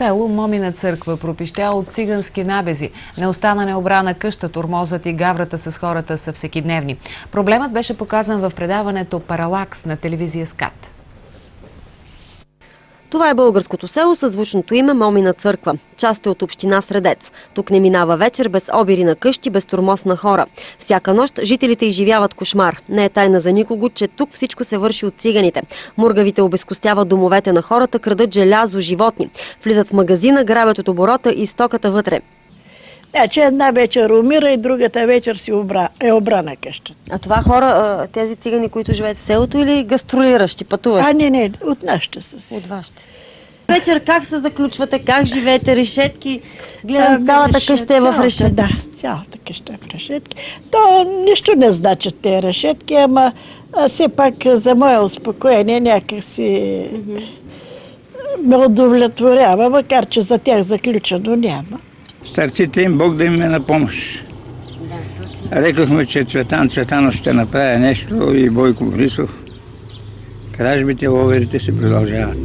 Село Момина църква пропищя от цигански набези. Не остана необрана къща, тормозът и гаврата с хората са всекидневни. Проблемът беше показан в предаването «Паралакс» на телевизия СКАТ. Това е българското село със звучното име Момина църква. Част е от община Средец. Тук не минава вечер без обири на къщи, без тормоз на хора. Всяка нощ жителите изживяват кошмар. Не е тайна за никого, че тук всичко се върши от циганите. Мургавите обезкостяват домовете на хората, крадат желязо, животни. Влизат в магазина, грабят от оборота и стоката вътре. Значи една вечер умира и другата вечер е обрана къщата. А това хора, тези цигани, които живеят в селото или гастролиращи, пътуващи? Не, от нашите са си. От вашите. Вечер как се заключвате, как живеете, решетки? Гледам, цялата къща е в решетки. Да, цялата къща е в решетки. То нищо не значат тези решетки, ама все пак за мое успокоение някакси ме удовлетворява, макар че за тях заключено няма. Старците им, Бог да им е на помощ. Рекохме, че Цветан Цветанов ще направи нещо и Бойко Борисов. Кражбите, ловерите се продължават.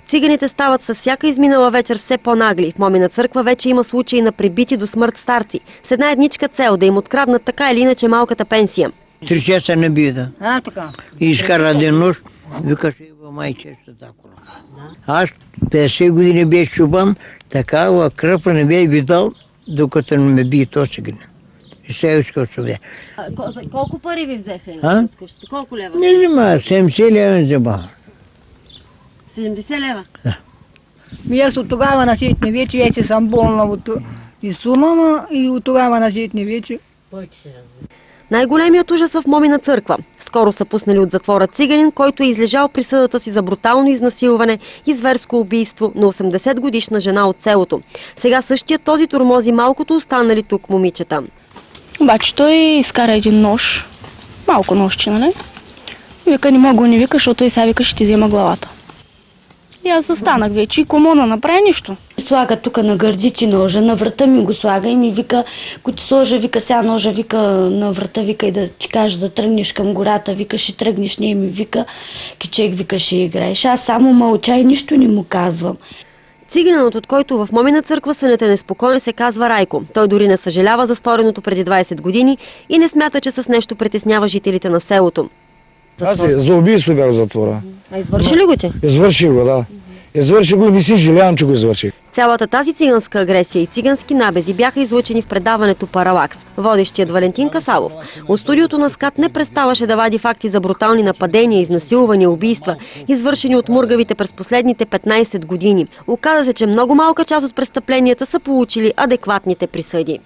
Циганите стават с всяка изминала вечер все по-нагли. В Момина църква вече има случаи на пребити до смърт старци. С една едничка цел да им откраднат така или иначе малката пенсия. 3 часа не бида. Така. И изкара един нощ, викаше его майче, така. Аз 50 години бях чубан, такава кръпа не бях видал, докато не ме бие то циганин. И сега искал човек. Колко пари ви взеха? Колко лева? Не взема, 70 лева не взема. 70 лева? Да. Аз от тогава на сетне вече, вече съм болна от изсумама и от тогава на сетне вече. Най-големият ужас в Момина църква. Скоро са пуснали от затвора циганин, който е излежал присъдата си за брутално изнасилване и зверско убийство на 80-годишна жена от селото. Сега същия този тормози малкото останали тук момичета. Обаче той изкара един нож, малко ножче, нали? Вика, не мога, не вика, защото и сега вика, ще ти взема главата. И аз застанах вече и комона направи нищо. Слага тук на гърдите ножа, на врата ми го слага и ми вика, ако ти сложа, вика, сега ножа, вика, на врата, вика, и да ти кажа да тръгнеш към гората, вика, ще тръгнеш, не ми вика, кичек, вика, ще играеш. Аз само мълча и нищо не му казвам. Циганинът, от който в Момина църква сънят е неспокоен, се казва Райко. Той дори не съжалява за стореното преди 20 години и не смята, че с нещо притеснява жителите на селото. Аз за убийство бях в затвора. А извърши ли го ти? Извърши го, да. Извърши го и не си жалявам, че го извърших. Цялата тази циганска агресия и цигански набези бяха излъчени в предаването «Паралакс». Водещият Валентин Касалов от студиото на СКАТ не преставаше да вади факти за брутални нападения, изнасилвания, убийства, извършени от мургавите през последните 15 години. Оказа се, че много малка част от престъпленията са получили адекватните присъди.